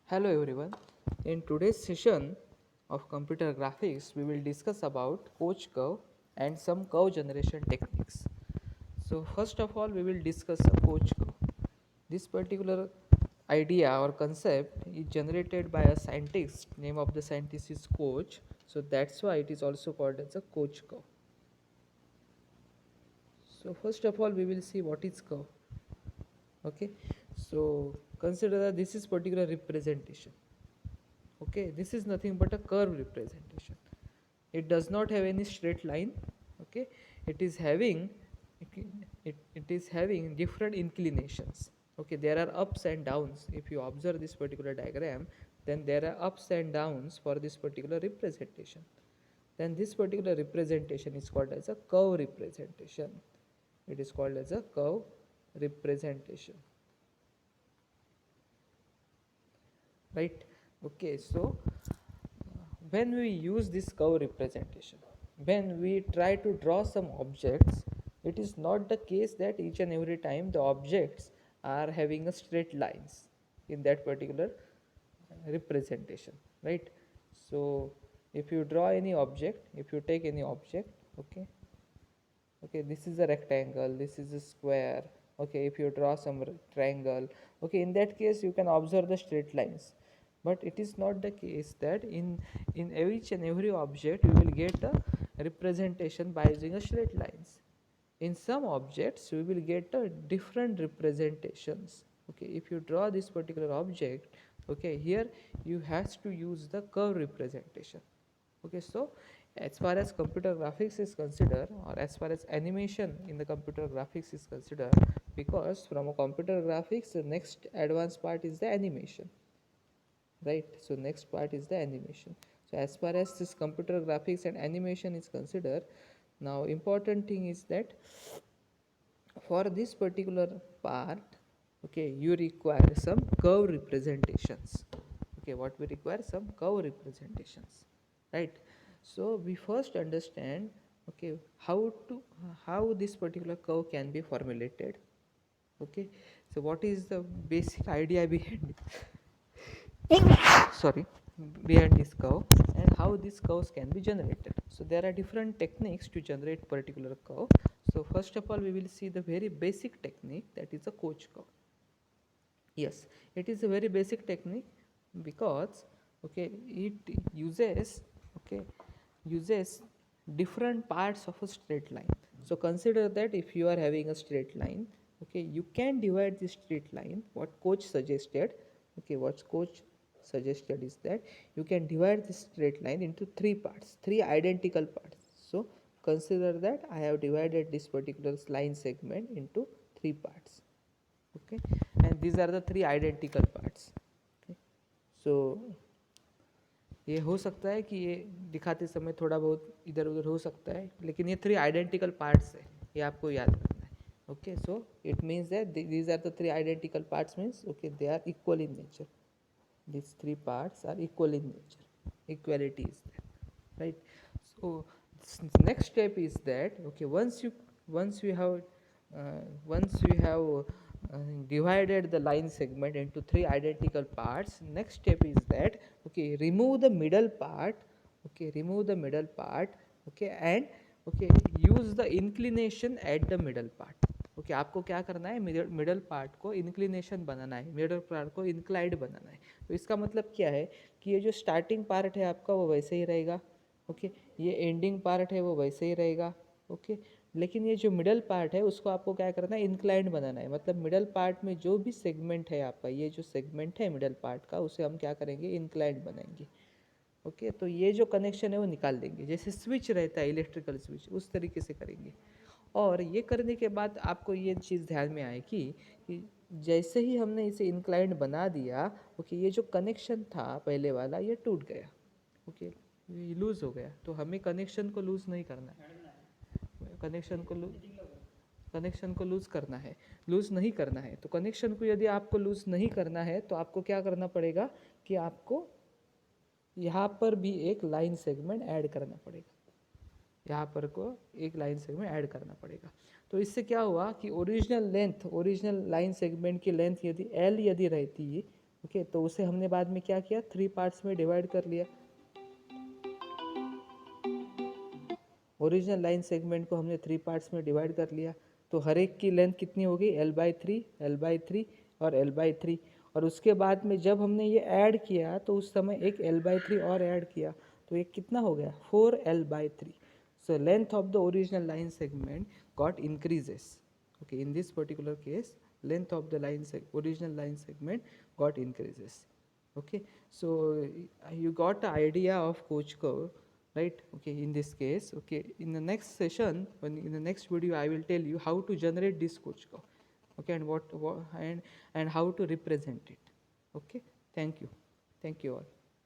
Hello everyone. In today's session of computer graphics, we will discuss about Koch curve and some curve generation techniques. So first of all, we will discuss a Koch curve. This particular idea or concept is generated by a scientist. Name of the scientist is Koch. So that's why it is also called as a Koch curve. So first of all, we will see what is curve. Okay. So consider that this is particular representation. Okay, this is nothing but a curve representation. It does not have any straight line. Okay, it is having it is having different inclinations. Okay, there are ups and downs. If you observe this particular diagram, then there are ups and downs for this particular representation. Then this particular representation is called as a curve representation. It is called as a curve representation, right? Okay, so when we use this curve representation, when we try to draw some objects, it is not the case that each and every time the objects are having a straight lines in that particular representation, right? So if you draw any object, if you take any object, okay, this is a rectangle, this is a square, okay, if you draw some triangle, okay, in that case you can observe the straight lines. But it is not the case that in each and every object you will get a representation by using a straight lines. In some objects we will get a different representations. Okay, if you draw this particular object, okay, here you has to use the curve representation. Okay, so as far as computer graphics is considered, or as far as animation in the computer graphics is considered, because from a computer graphics the next advanced part is the animation, right? So next part is the animation. So as far as this computer graphics and animation is considered, now important thing is that for this particular part, okay, you require some curve representations. Okay, what we require? Some curve representations, right? So we first understand, okay, how this particular curve can be formulated. Okay, so what is the basic idea behind sorry, behind this curve, and how these curves can be generated? So there are different techniques to generate particular curve. So first of all, we will see the very basic technique, that is a Koch curve. Yes, it is a very basic technique because, okay, it uses, okay, uses different parts of a straight line. So consider that if you are having a straight line, okay, you can divide this straight line. What Koch suggested, okay, what Koch suggested is that you can divide this straight line into three parts, three identical parts. So consider that I have divided this particular line segment into three parts. Okay, and these are the three identical parts. Okay, so ये हो सकता है कि ये दिखाते समय थोड़ा बहुत इधर उधर हो सकता है, लेकिन ये थ्री आइडेंटिकल पार्ट्स है, ये आपको याद रखना है. Okay, so it means that these are the three identical parts, means okay they are equal in nature. These three parts are equal in nature. Equality is there, right? So next step is that, okay, once you have divided the line segment into three identical parts, next step is that, okay, remove the middle part. Okay, remove the middle part. Okay, and okay, use the inclination at the middle part. Okay आपको क्या करना है, middle part को inclination बनाना है, middle part को inclined बनाना है. तो इसका मतलब क्या है कि ये जो स्टार्टिंग पार्ट है आपका वो वैसे ही रहेगा. ओके, ये एंडिंग पार्ट है वो वैसे ही रहेगा. ओके, लेकिन ये जो मिडल पार्ट है उसको आपको क्या करना है, इंक्लाइंड बनाना है. मतलब मिडल पार्ट में जो भी सेगमेंट है आपका, ये जो सेगमेंट है मिडल पार्ट का, उसे हम क्या करेंगे, इंक्लाइंड बनाएंगे. ओके, तो ये जो कनेक्शन है वो निकाल देंगे, जैसे स्विच रहता है इलेक्ट्रिकल स्विच, उस तरीके से करेंगे. और ये करने के बाद आपको ये चीज़ ध्यान में आएगी कि जैसे ही हमने इसे इंक्लाइंड बना दिया, ओके, ये जो कनेक्शन था पहले वाला ये टूट गया. ओके, ये लूज़ हो गया. तो हमें कनेक्शन को लूज़ नहीं करना है, कनेक्शन को लूज़ करना है, लूज़ नहीं करना है. तो कनेक्शन को यदि आपको लूज़ नहीं करना है तो आपको क्या करना पड़ेगा कि आपको यहाँ पर भी एक लाइन सेगमेंट ऐड करना पड़ेगा. यहाँ पर को एक लाइन सेगमेंट ऐड करना पड़ेगा. तो इससे क्या हुआ कि ओरिजिनल लाइन सेगमेंट की लेंथ यदि L यदि रहती है, ओके, तो उसे हमने बाद में क्या किया, 3 पार्ट्स में डिवाइड कर लिया। ओरिजिनल लाइन सेगमेंट को हमने 3 पार्ट्स में डिवाइड कर लिया, तो हर एक की लेंथ कितनी हो गई, L/3, L/3 और L/3। और उसके बाद में जब हमने ये ऐड किया तो उस समय एक L/3 और ऐड किया, तो एक कितना हो गया, 4L/3। So length of the original line segment got increases. Okay, in this particular case, length of the original line segment got increases. Okay, so you got the idea of Koch curve, right? Okay, in this case, okay, in the next session, in the next video, I will tell you how to generate this Koch curve. Okay, and what and how to represent it. Okay, thank you all.